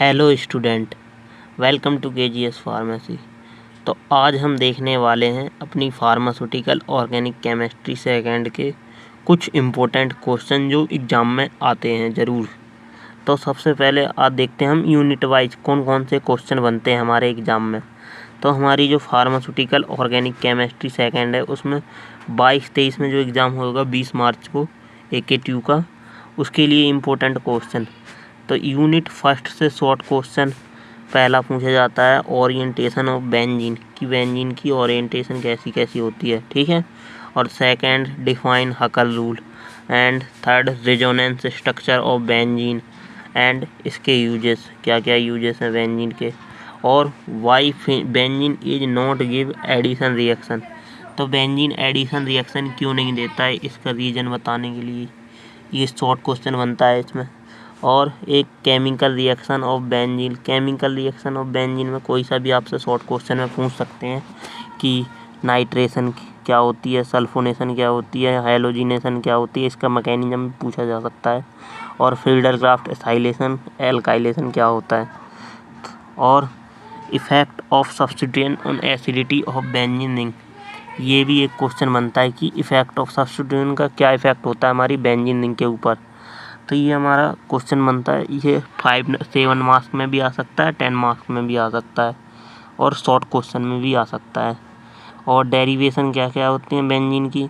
Hello student, welcome to KGS pharmacy. तो आज हम देखने वाले हैं अपनी फार्मास्यूटिकल ऑर्गेनिक केमिस्ट्री सेकेंड के कुछ इम्पोर्टेंट क्वेश्चन जो एग्ज़ाम में आते हैं ज़रूर। तो सबसे पहले आज देखते हैं हम यूनिट वाइज कौन कौन से क्वेश्चन बनते हैं हमारे एग्ज़ाम में। तो हमारी जो फार्मास्यूटिकल ऑर्गेनिक केमिस्ट्री सेकेंड है उसमें 22-23 में जो एग्ज़ाम होगा 20 मार्च को AKTU का, उसके लिए इम्पोर्टेंट क्वेश्चन। तो यूनिट फर्स्ट से शॉर्ट क्वेश्चन पहला पूछा जाता है ओरिएंटेशन ऑफ बेंजीन की ओरिएंटेशन कैसी कैसी होती है, ठीक है। और second define Huckel rule and third resonance structure of benzene and इसके यूजेस, क्या क्या यूजेस हैं बेंजीन के। और why benzene is not give addition reaction, तो बेंजीन एडिशन रिएक्शन क्यों नहीं देता है, इसका रीज़न बताने के लिए ये शॉर्ट क्वेश्चन बनता है इसमें। और एक केमिकल रिएक्शन ऑफ बेंजीन में कोई सा भी आपसे शॉर्ट क्वेश्चन में पूछ सकते हैं कि नाइट्रेशन क्या होती है, सल्फोनेशन क्या होती है, हैलोजिनेशन क्या होती है, इसका मैकेनिज्म भी पूछा जा सकता है। और फिल्डरक्राफ्ट एसाइलेशन एल्काइलेशन क्या होता है। और effect of substituent on acidity of benzene ring, ये भी एक क्वेश्चन बनता है कि इफेक्ट ऑफ सब्स्टिट्यूएंट का क्या इफेक्ट होता है हमारी बेंजीन रिंग के ऊपर। तो ये हमारा क्वेश्चन बनता है, ये 5-7 मार्क्स में भी आ सकता है, 10 मार्क्स में भी आ सकता है और शॉर्ट क्वेश्चन में भी आ सकता है। और डेरिवेशन क्या क्या होती हैं बेंजीन की,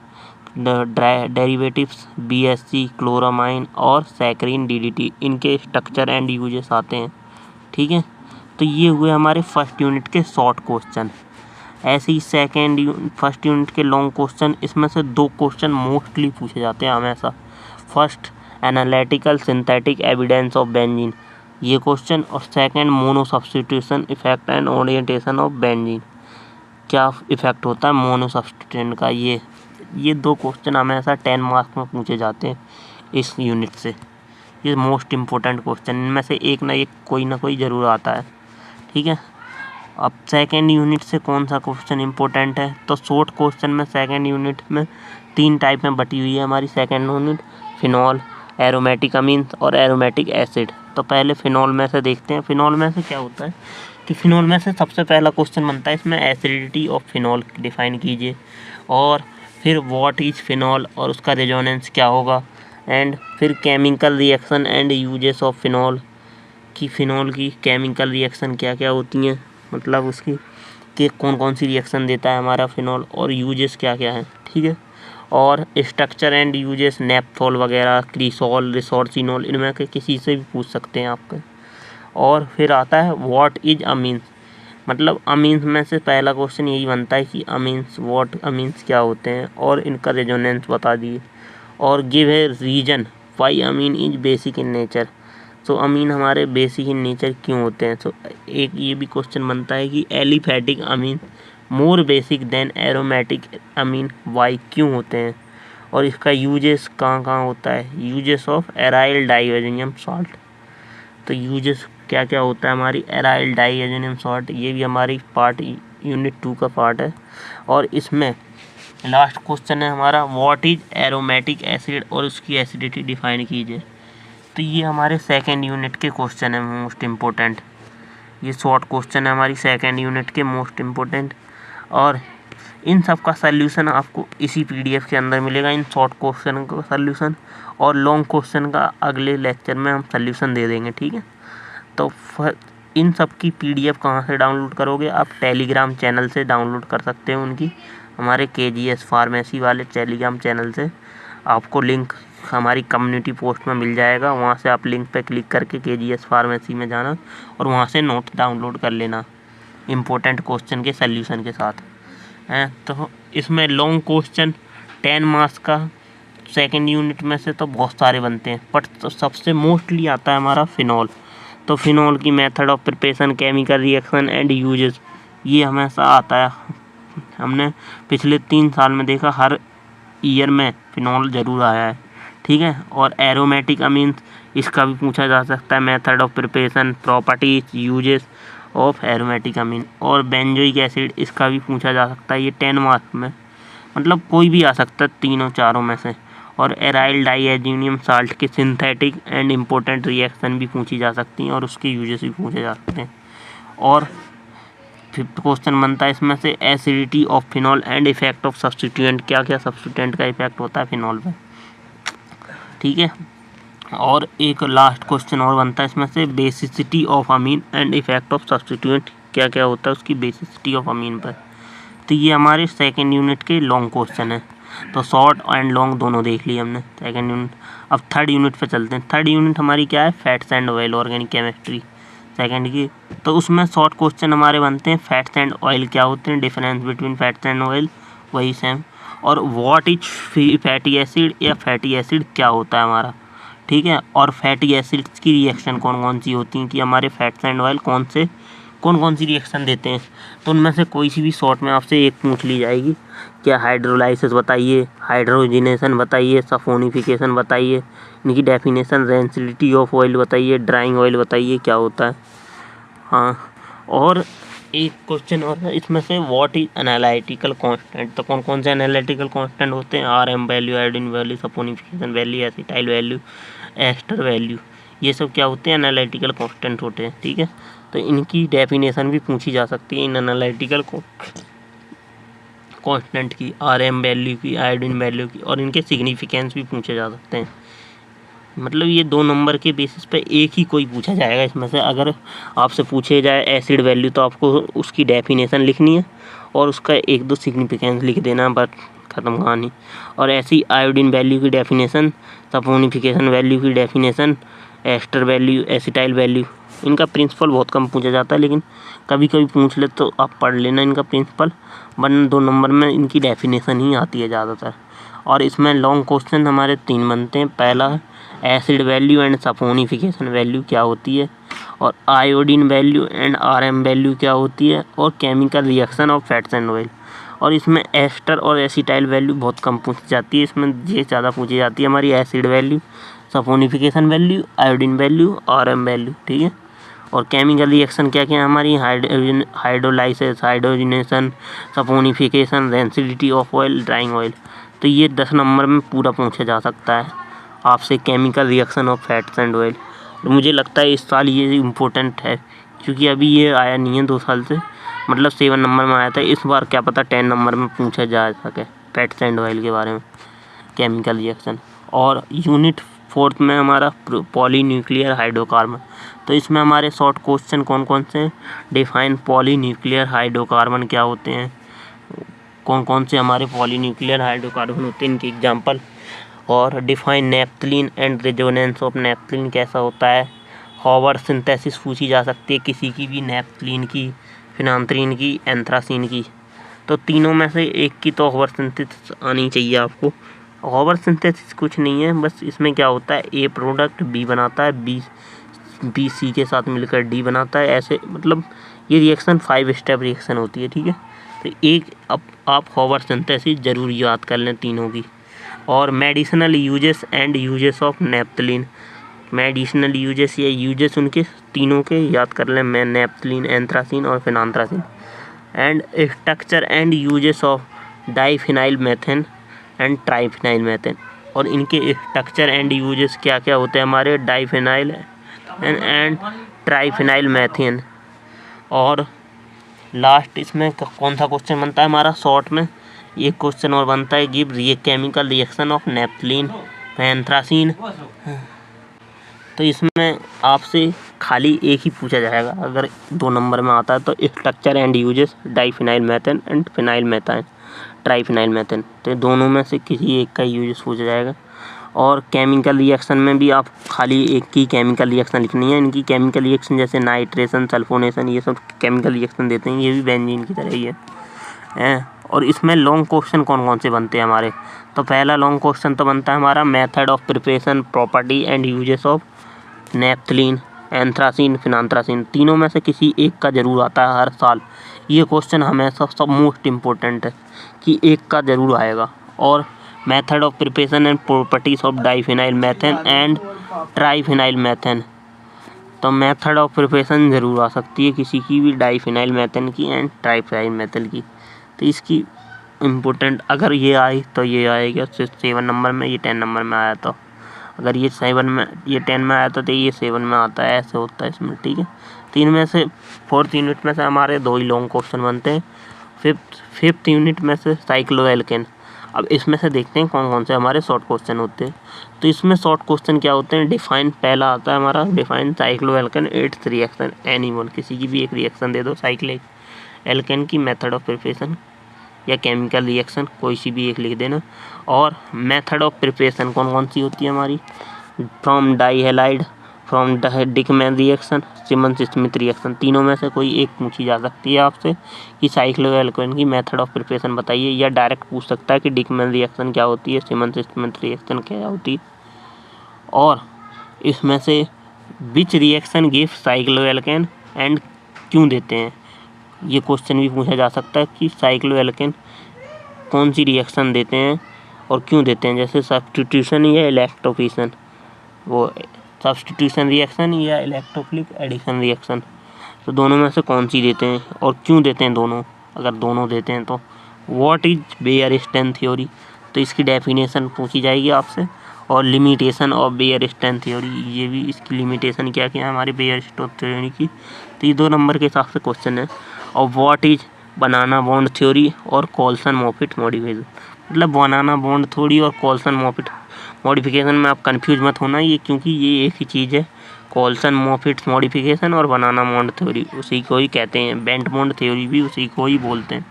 डेरिवेटिव्स BSC, क्लोरामाइन और सैकरीन DDT, इनके स्ट्रक्चर एंड यूजेस आते हैं, ठीक है। तो ये हुए हमारे फर्स्ट यूनिट के शॉर्ट क्वेश्चन। ऐसे ही फर्स्ट यूनिट के लॉन्ग क्वेश्चन, इसमें से 2 क्वेश्चन मोस्टली पूछे जाते हैं हमेशा। First analytical synthetic evidence of benzene, ये क्वेश्चन। और second mono substitution effect and orientation of benzene, क्या इफेक्ट होता है मोनो सब्स्टिट्यूएंट का। ये 2 क्वेश्चन हमेशा 10 मार्क्स में पूछे जाते हैं इस यूनिट से। ये मोस्ट इम्पोर्टेंट क्वेश्चन, इनमें से एक ना एक कोई ना कोई ज़रूर आता है, ठीक है। अब सेकेंड यूनिट से कौन सा क्वेश्चन इम्पोर्टेंट है, तो शॉर्ट क्वेश्चन में सेकेंड यूनिट में 3 टाइप में बटी हुई है हमारी second unit, phenol, aromatic amines और एरोमेटिक एसिड। तो पहले फिनॉल में से देखते हैं। फिनॉल में से क्या होता है कि फिनॉल में से सबसे पहला क्वेश्चन बनता है इसमें एसिडिटी ऑफ फिनॉल डिफाइन कीजिए, और फिर व्हाट इज फिनॉल और उसका रेजोनेंस क्या होगा, एंड फिर chemical reaction and uses of phenol, कि फिनॉल की केमिकल रिएक्शन क्या क्या होती हैं, मतलब उसकी कि कौन कौन सी रिएक्शन देता है हमारा फिनॉल और यूजेस क्या क्या हैं, ठीक है। और स्ट्रक्चर एंड यूजेस नेपथोल वगैरह, क्रीसॉल, रिसोर्सिनोल, इनमें के किसी से भी पूछ सकते हैं आपके। और फिर आता है व्हाट इज अमीन्स, मतलब अमीन्स में से पहला क्वेश्चन यही बनता है कि अमीन्स क्या होते हैं और इनका रेजोनेंस बता दिए। और give a reason why amine is basic in nature, तो अमीन हमारे बेसिक इन नेचर क्यों होते हैं। तो एक ये भी क्वेश्चन बनता है कि aliphatic amine more basic than aromatic amine why क्यों होते हैं, और इसका यूजेस कहाँ कहाँ होता है। यूजेस ऑफ एराइल डाइअज़ोनियम सॉल्ट, तो यूजेस क्या क्या होता है हमारी एराइल डाइअज़ोनियम सॉल्ट, ये भी हमारी पार्ट यूनिट 2 का पार्ट है। और इसमें लास्ट क्वेश्चन है हमारा व्हाट इज एरोमेटिक एसिड और उसकी एसिडिटी डिफाइन कीजिए। तो ये हमारे सेकेंड यूनिट के क्वेश्चन है मोस्ट इम्पोर्टेंट, ये शॉर्ट क्वेश्चन है हमारी सेकेंड यूनिट के मोस्ट इम्पोर्टेंट। और इन सब का सल्यूशन आपको इसी PDF के अंदर मिलेगा, इन शॉर्ट क्वेश्चन का सल्यूशन। और लॉन्ग क्वेश्चन का अगले लेक्चर में हम सल्यूशन दे देंगे, ठीक है। तो इन सब की PDF कहाँ से डाउनलोड करोगे, आप टेलीग्राम चैनल से डाउनलोड कर सकते हो उनकी, हमारे KGS फार्मेसी वाले टेलीग्राम चैनल से। आपको लिंक हमारी कम्युनिटी पोस्ट में मिल जाएगा, वहाँ से आप लिंक पे क्लिक करके KGS फार्मेसी में जाना और वहाँ से नोट डाउनलोड कर लेना इम्पोर्टेंट क्वेश्चन के सल्यूशन के साथ हैं। तो इसमें लॉन्ग क्वेश्चन 10 मार्क्स का सेकेंड यूनिट में से तो बहुत सारे बनते हैं, बट तो सबसे मोस्टली आता है हमारा फिनॉल। तो फिनॉल की method of preparation, chemical reaction and uses, ये हमेशा आता है। हमने पिछले 3 साल में देखा हर ईयर में फिनॉल ज़रूर आया है, ठीक है। और एरोमेटिक अमीन्स, इसका भी पूछा जा सकता है, method of preparation, properties, uses of aromatic amine. और बेंजोइक एसिड, इसका भी पूछा जा सकता है, ये 10 मार्क्स में, मतलब कोई भी आ सकता है तीनों चारों में से। और एराइल डाइएज़ोनियम साल्ट के सिंथेटिक एंड इम्पोर्टेंट रिएक्शन भी पूछी जा सकती हैं और उसके यूजेस भी पूछे जा सकते हैं। और 5th क्वेश्चन बनता है इसमें से acidity of phenol and effect of substituent, क्या क्या सब्स्टिट्यूएंट का इफेक्ट होता है फिनॉल पर, ठीक है। और एक लास्ट क्वेश्चन और बनता है इसमें से basicity of amine and effect of substituent, क्या क्या होता है उसकी बेसिसिटी ऑफ अमीन पर। तो ये हमारे सेकेंड यूनिट के लॉन्ग क्वेश्चन है। तो शॉर्ट एंड लॉन्ग दोनों देख लिए हमने सेकेंड यूनिट। अब थर्ड यूनिट पे चलते हैं। थर्ड यूनिट हमारी क्या है, fats and oil organic chemistry second की। तो उसमें शॉर्ट क्वेश्चन हमारे बनते हैं फैट्स एंड ऑयल क्या होते हैं, difference between fats and oil, वही सेम। और व्हाट इज फैटी एसिड या फैटी एसिड क्या होता है हमारा, ठीक है। और फैटी एसिड्स की रिएक्शन कौन कौन सी होती हैं कि हमारे फैट्स एंड ऑयल कौन कौन सी रिएक्शन देते हैं। तो उनमें से कोई सी भी शॉर्ट में आपसे एक पूछ ली जाएगी, क्या हाइड्रोलाइसिस बताइए, हाइड्रोजनेशन बताइए, सफोनिफिकेशन बताइए, इनकी डेफिनेशन, डेंसिटी ऑफ ऑयल बताइए, ड्राइंग ऑयल बताइए क्या होता है। हाँ, और एक क्वेश्चन और है इसमें से व्हाट इज एनालिटिकल कांस्टेंट। तो कौन कौन से एनालिटिकल कांस्टेंट होते हैं, RM value, iodine value, saponification value, acetyl value, ester value, ये सब क्या होते हैं, एनालिटिकल कांस्टेंट होते हैं, ठीक है। तो इनकी डेफिनेशन भी पूछी जा सकती है इन एनालिटिकल कांस्टेंट की, RM वैल्यू की, आयोडीन वैल्यू की, और इनके सिग्निफिकेंस भी पूछे जा सकते हैं। मतलब ये 2 नंबर के बेसिस पे एक ही कोई पूछा जाएगा इसमें से। अगर आपसे पूछे जाए एसिड वैल्यू तो आपको उसकी डेफिनेशन लिखनी है और उसका 1-2 सिग्निफिकेंस लिख देना, बस ख़त्म कहानी। और ऐसी आयोडीन वैल्यू की डेफिनेशन, सफोनिफिकेशन वैल्यू की definition, ester value, acetyl value, इनका प्रिंसिपल बहुत कम पूछा जाता है, लेकिन कभी कभी पूछ ले तो आप पढ़ लेना इनका प्रिंसिपल, वरना 2 नंबर में इनकी डेफिनेशन ही आती है ज़्यादातर। और इसमें लॉन्ग क्वेश्चन हमारे 3 बनते हैं। पहला एसिड वैल्यू एंड सफोनिफिकेशन वैल्यू क्या होती है, और iodine value and RM value क्या होती है, और chemical reaction of fats and oil. और इसमें एस्टर और एसिटाइल वैल्यू बहुत कम पूछी जाती है, इसमें ये ज़्यादा पूछी जाती है हमारी acid value, saponification value, iodine value, RM value, ठीक है। और केमिकल रिएक्शन क्या क्या है हमारी, hydrolysis, hydrogenation, saponification, density of oil, drying oil. तो ये 10 नंबर में पूरा पूछा जा सकता है आपसे, chemical reaction of fats and oil. तो मुझे लगता है इस साल ये इम्पोर्टेंट है, क्योंकि अभी ये आया नहीं है 2 साल से, मतलब 7 नंबर में आया था। इस बार क्या पता 10 नंबर में पूछा जा सके फैट्स एंड ऑयल के बारे में, केमिकल रिएक्शन। और यूनिट 4th में हमारा पॉलीन्यूक्लियर हाइड्रोकार्बन। तो इसमें हमारे शॉर्ट क्वेश्चन कौन कौन से, डिफाइन पॉलीन्यूक्लियर हाइड्रोकार्बन क्या होते हैं, कौन कौन से हमारे पॉलीन्यूक्लियर हाइड्रोकार्बन होते हैं, इनके एग्जांपल। और define naphthalene and resonance of naphthalene कैसा होता है। हॉवर सिंथेसिस पूछी जा सकती है किसी की भी, नेप्थलीन की, फिनांथ्रीन की, एंथ्रासीन की। तो तीनों में से एक की तो हॉवर सिंथेसिस आनी चाहिए आपको। हॉवर सिंथेसिस कुछ नहीं है, बस इसमें क्या होता है, A प्रोडक्ट B बनाता है, बी C के साथ मिलकर D बनाता है, ऐसे मतलब ये रिएक्शन 5 स्टेप रिएक्शन होती है, ठीक है। तो एक आप हॉवर सिंथेसिस ज़रूर याद कर लें तीनों की। और medicinal uses and uses of naphthalene, medicinal uses या यूजेस उनके तीनों के याद कर लें, मैं नेप्थलीन, एंथ्रासीन और phenanthrene. And structure and uses of diphenyl methane and triphenyl methane, और इनके स्ट्रक्चर एंड यूजेस क्या क्या होते हैं हमारे, डाइफिनाइल एंड ट्राइफिनाइल मेथेन। और लास्ट इसमें कौन सा क्वेश्चन बनता है हमारा शॉर्ट में, एक क्वेश्चन और बनता है, give chemical reaction of naphthalene, anthracene. तो इसमें आपसे खाली एक ही पूछा जाएगा, अगर 2 नंबर में आता है तो structure and uses diphenyl methane and phenyl methane, triphenyl methane. तो दोनों में से किसी एक का यूजेस पूछा जाएगा। और केमिकल रिएक्शन में भी आप खाली एक की केमिकल रिएक्शन लिखनी है। इनकी केमिकल रिएक्शन जैसे नाइट्रेशन, सल्फोनेशन, ये सब केमिकल रिएक्शन देते हैं, ये भी बेंजीन की तरह ही है। और इसमें लॉन्ग क्वेश्चन कौन कौन से बनते हैं हमारे, तो पहला लॉन्ग क्वेश्चन तो बनता है हमारा method of preparation, property and uses of naphthalene, anthracene, phenanthrene. तीनों में से किसी एक का ज़रूर आता है हर साल। ये क्वेश्चन हमेशा सब मोस्ट इम्पोर्टेंट है कि एक का ज़रूर आएगा। और method of preparation and properties of diphenyl methane and triphenyl methane. तो मेथड ऑफ प्रिपरेशन ज़रूर आ सकती है किसी की भी, डाइफिनाइल मेथेन की एंड ट्राइफिनाइल मेथेन की। तो इसकी इम्पोर्टेंट, अगर ये आई तो ये आएगा 7 नंबर में, ये 10 नंबर में आया तो, अगर ये 7 में, ये 10 में आया तो ये 7 में आता है, ऐसे होता है इसमें, ठीक है। 3 में से 4th यूनिट में से हमारे 2 ही लॉन्ग क्वेश्चन बनते हैं। 5th यूनिट में से साइक्लोएल्केन। अब इसमें से देखते हैं कौन कौन से हमारे शॉर्ट क्वेश्चन होते हैं। तो इसमें शॉर्ट क्वेश्चन क्या होते हैं, डिफाइन, पहला आता है हमारा define cycloalkane it's reaction anyone, किसी की भी एक रिएक्शन दे दो साइक्लिक एल्केन की, मेथड ऑफ प्रिपरेशन या केमिकल रिएक्शन कोई सी भी एक लिख देना। और मेथड ऑफ प्रिपरेशन कौन कौन सी होती है हमारी, from di halide, from Dieckmann reaction, Simmons Smith reaction, तीनों में से कोई एक पूछी जा सकती है आपसे कि साइक्लोएल्केन की मेथड ऑफ प्रिपरेशन बताइए, या डायरेक्ट पूछ सकता है कि डिकमैन रिएक्शन क्या होती है, सिमन्स स्मिथ रिएक्शन क्या होती है, और इसमें से which reaction give cycloalkane and क्यों देते हैं। ये क्वेश्चन भी पूछा जा सकता है कि साइक्लोएल्केन कौन सी रिएक्शन देते हैं और क्यों देते हैं, जैसे सब्स्टिट्यूशन या इलेक्ट्रोफिशन, वो सब्स्टिट्यूशन रिएक्शन या इलेक्ट्रोफिलिक एडिशन रिएक्शन, तो दोनों में से कौन सी देते हैं और क्यों देते हैं दोनों, अगर दोनों देते हैं तो। व्हाट इज बेयर-स्टोन थ्योरी, तो इसकी डेफिनेशन पूछी जाएगी आपसे, और लिमिटेशन ऑफ बेयर-स्टोन थ्योरी, ये भी इसकी लिमिटेशन क्या क्या है हमारी बेयर-स्टोन थ्योरी की, तो ये 2 नंबर के हिसाब से क्वेश्चन है। और what is banana bond theory और कोल्सन मोफिट मॉडिफिकेशन, मतलब बनाना बॉन्ड थ्योरी और कोल्सन मोफिट मॉडिफिकेशन में आप कंफ्यूज मत होना, ये क्योंकि ये एक ही चीज़ है, कोल्सन मोफिट मॉडिफिकेशन और बनाना बॉन्ड थ्योरी उसी को ही कहते हैं, बेंट बॉन्ड थ्योरी भी उसी को ही बोलते हैं।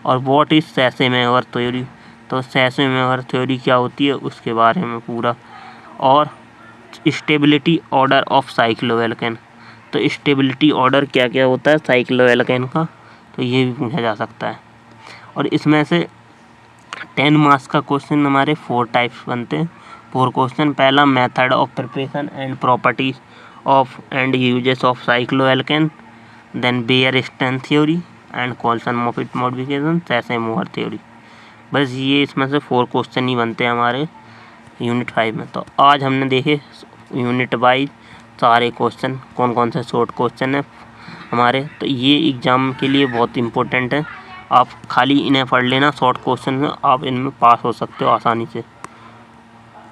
और व्हाट इज सेसे-मैगर थ्योरी, तो सेसे-मैगर थ्योरी क्या होती है उसके बारे में पूरा। और स्टेबिलिटी ऑर्डर ऑफ साइक्लोएल्केन, तो स्टेबिलिटी ऑर्डर क्या क्या होता है साइक्लोएल्केन का, तो ये भी पूछा जा सकता है। और इसमें से 10 मार्क्स का क्वेश्चन हमारे 4 टाइप्स बनते हैं, 4 क्वेश्चन। पहला method of preparation and properties of and uses of cycloalkane, then Baeyer strain theory and Coulson Moffitt modification, Sachse Mohr theory. बस ये इसमें से 4 क्वेश्चन ही बनते हैं हमारे यूनिट 5 में। तो आज हमने देखे यूनिट वाइज सारे क्वेश्चन, कौन कौन से शॉर्ट क्वेश्चन है हमारे, तो ये एग्ज़ाम के लिए बहुत इंपॉर्टेंट है। आप खाली इन्हें पढ़ लेना, शॉर्ट क्वेश्चन में आप इनमें पास हो सकते हो आसानी से।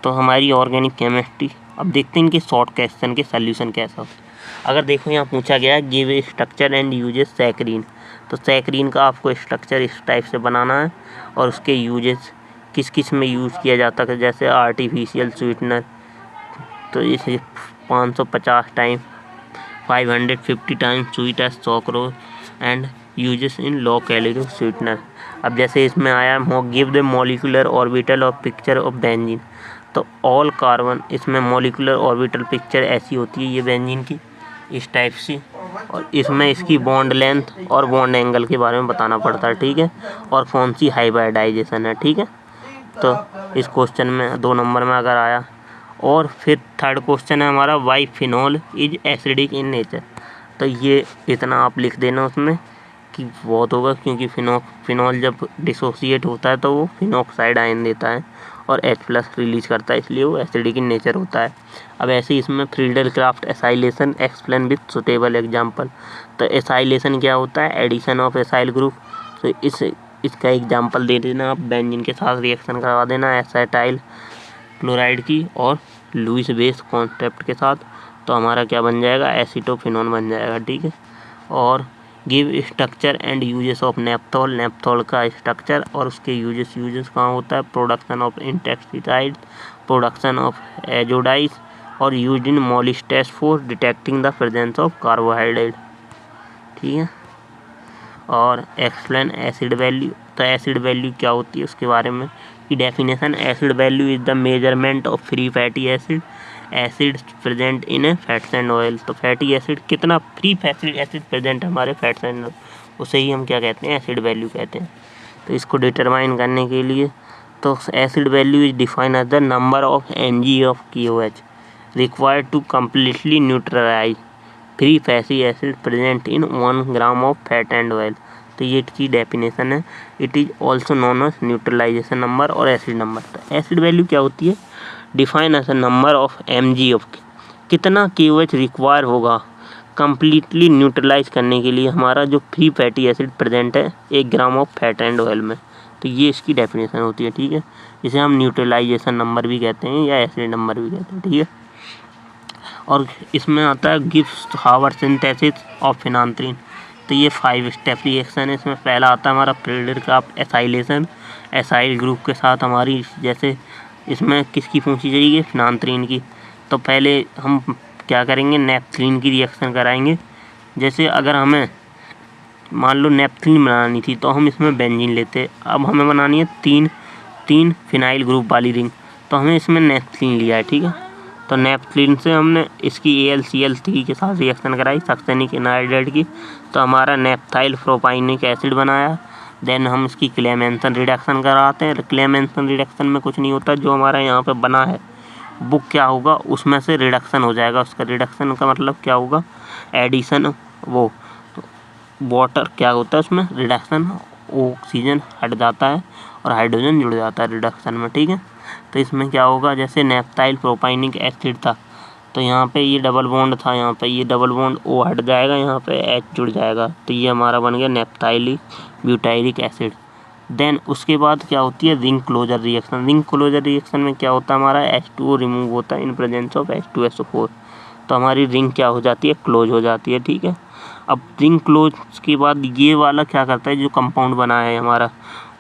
तो हमारी ऑर्गेनिक केमिस्ट्री, अब देखते हैं इनके शॉर्ट क्वेश्चन के सल्यूशन कैसा होता है। अगर देखो यहाँ पूछा गया है give a structure and uses saccharin, तो सैकरीन का आपको स्ट्रक्चर इस टाइप से बनाना है और उसके यूजेस किस किस में यूज़ किया जाता है, जैसे आर्टिफिशियल स्वीटनर, तो इसे 550 time, 550 time sweet as sucrose and uses in low calorie sweetener. अब जैसे इसमें आया give the molecular orbital of picture of benzene, तो ऑल कार्बन, इसमें मॉलिक्यूलर ऑर्बिटल पिक्चर ऐसी होती है ये बेंजीन की इस टाइप से, और इसमें इसकी बॉन्ड लेंथ और बॉन्ड एंगल के बारे में बताना पड़ता है, ठीक है, और कौन सी हाइब्रिडाइजेशन है, ठीक है। तो इस क्वेश्चन में 2 नंबर में अगर आया। और फिर 3rd क्वेश्चन है हमारा why phenol is acidic in nature, तो ये इतना आप लिख देना उसमें कि बहुत होगा, क्योंकि फिनॉल जब डिसोसिएट होता है तो वो फिनॉक्साइड आयन देता है और H+ रिलीज करता है, इसलिए वो एसिडिक इन नेचर होता है। अब ऐसे ही इसमें Friedel-Crafts acylation explain with suitable example, तो एसाइलेशन क्या होता है, एडिशन ऑफ एसाइल ग्रुप, तो इसका एग्जाम्पल दे देना आप, बेंजीन के साथ रिएक्शन करवा देना एसिटाइल क्लोराइड की और लुईस बेस कॉन्सेप्ट के साथ, तो हमारा क्या बन जाएगा, एसीटोफिनॉल बन जाएगा, ठीक है। और give structure and uses of naphthol, naphthol का स्ट्रक्चर और उसके यूजेस कहाँ होता है, production of insecticide, production of azo dyes और use in Molisch test for detecting the presence of carbohydrate, ठीक है। और एक्सप्लेन एसिड वैल्यू, तो एसिड वैल्यू क्या होती है उसके बारे में की definition, acid value is the measurement of free fatty acid present in a fats and oil, तो फैटी एसिड कितना फ्री फैटी एसिड प्रेजेंट है हमारे फैट्स एंड, उसे ही हम क्या कहते हैं, एसिड वैल्यू कहते हैं। तो इसको डिटरमाइन करने के लिए, तो acid value is defined as the number of mg of KOH required to completely neutralize free fatty acid present in 1 gram of fat and oil, तो ये इसकी डेफिनेशन है। It is also known as neutralization number और acid number. तो acid value क्या होती है, define as a number of mg of, कितना KOH रिक्वायर होगा कम्प्लीटली न्यूट्रलाइज करने के लिए हमारा जो फ्री फैटी एसिड प्रेजेंट है 1 gram of fat and oil में, तो ये इसकी डेफिनेशन होती है, ठीक है। इसे हम न्यूट्रलाइजेशन नंबर भी कहते हैं या एसिड नंबर भी कहते हैं, ठीक है। और इसमें आता है गिब्स हावर सिंथेसिस ऑफ फिनांथ्रीन। तो ये 5 स्टेप रिएक्शन है। इसमें पहला आता है हमारा प्रेडिक्ट एसाइलेशन, एसाइल ग्रुप के साथ हमारी, जैसे इसमें किसकी पूछी जाएगी, फिनांथ्रीन की। तो पहले हम क्या करेंगे, नेपथलीन की रिएक्शन कराएंगे। जैसे अगर हमें मान लो नेपथलीन बनानी थी तो हम इसमें बेंजीन लेते, अब हमें बनानी है तीन फिनाइल ग्रुप वाली रिंग, तो हमें इसमें नेपथलीन लिया है, ठीक है। तो नेपथलीन से हमने इसकी AlCl3 के साथ रिएक्शन कराई सक्सेनिक एनाइड्राइड की, तो हमारा नेपथाइल प्रोपाइनिक एसिड बनाया। देन हम इसकी क्लेमेंसन रिडक्शन कराते हैं। क्लेमेंसन रिडक्शन में कुछ नहीं होता, जो हमारा यहाँ पे बना है बुक क्या होगा, उसमें से रिडक्शन हो जाएगा। उसका रिडक्शन का मतलब क्या होगा, एडिशन, वो वाटर क्या होता है उसमें रिडक्शन, ऑक्सीजन हट जाता है और हाइड्रोजन जुड़ जाता है रिडक्शन में, ठीक है। तो इसमें क्या होगा, जैसे नेपथाइल प्रोपाइनिक एसिड था तो यहाँ पे ये डबल बॉन्ड था, यहाँ पे ये डबल बॉन्ड O हट जाएगा, यहाँ पे H जुड़ जाएगा, तो ये हमारा बन गया नेपथाइलिक ब्यूटाइलिक एसिड। देन उसके बाद क्या होती है ring closure reaction. Ring closure reaction में क्या होता है, हमारा H2O रिमूव होता है इन प्रेजेंस ऑफ H2SO4, तो हमारी रिंग क्या हो जाती है, क्लोज हो जाती है, ठीक है। अब रिंग क्लोज के बाद ये वाला क्या करता है, जो कंपाउंड बना है हमारा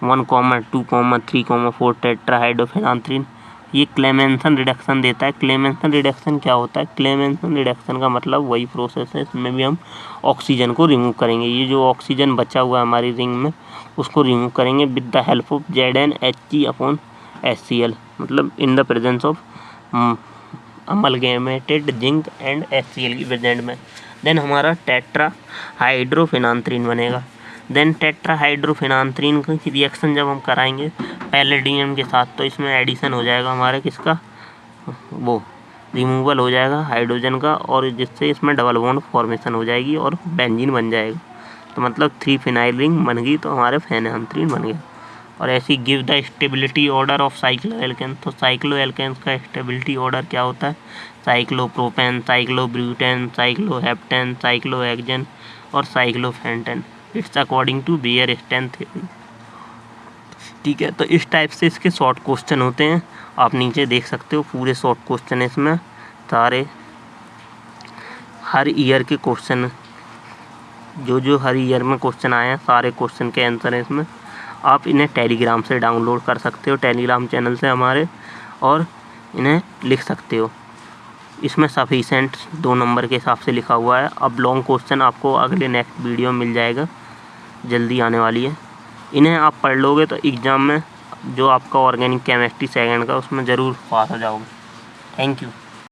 1, 2, 3, 4 टेट्राहाइड्रोफेनांथ्रीन, ये क्लेमेंसन रिडक्शन देता है। क्लेमेंसन रिडक्शन क्या होता है, क्लेमेंसन रिडक्शन का मतलब वही प्रोसेस है, इसमें भी हम ऑक्सीजन को रिमूव करेंगे। ये जो ऑक्सीजन बचा हुआ है हमारी रिंग में उसको रिमूव करेंगे with the help of ZnHg/HCl, मतलब in the presence of amalgamated zinc and HCl की प्रेजेंट में। देन हमारा टेट्रा हाइड्रोफेनांथ्रीन बनेगा। देन टेट्रा हाइड्रोफेनांथ्रीन की रिएक्शन जब हम कराएंगे पैलेडियम के साथ, तो इसमें एडिशन हो जाएगा हमारे किसका, वो रिमूवल हो जाएगा हाइड्रोजन का, और जिससे इसमें डबल बॉन्ड फॉर्मेशन हो जाएगी और बेंजीन बन जाएगा। तो मतलब 3 फिनाइल रिंग बन गई, तो हमारे फेनांथ्रीन बन गया। और ऐसी give the stability order of cycloalkane. तो साइक्लोएल्केन्स का स्टेबिलिटी ऑर्डर क्या होता है, साइक्लोप्रोपेन, साइक्लोब्यूटेन, साइक्लोहेप्टेन, साइक्लोहेक्सेन और cyclopentane. It's according to Baeyer strain theory, ठीक है। तो इस टाइप से इसके शॉर्ट क्वेश्चन होते हैं, आप नीचे देख सकते हो पूरे शॉर्ट क्वेश्चन इसमें सारे, हर ईयर के क्वेश्चन, जो हर ईयर में क्वेश्चन आए हैं सारे क्वेश्चन के आंसर हैं इसमें। आप इन्हें टेलीग्राम से डाउनलोड कर सकते हो, टेलीग्राम चैनल से हमारे, और इन्हें लिख सकते हो। इसमें सफिशेंट 2 नंबर के हिसाब से लिखा हुआ है। अब लॉन्ग क्वेश्चन आपको अगले नेक्स्ट वीडियो में मिल जाएगा, जल्दी आने वाली है। इन्हें आप पढ़ लोगे तो एग्ज़ाम में जो आपका ऑर्गेनिक केमिस्ट्री सेकंड का, उसमें ज़रूर पास हो जाओगे। Thank you.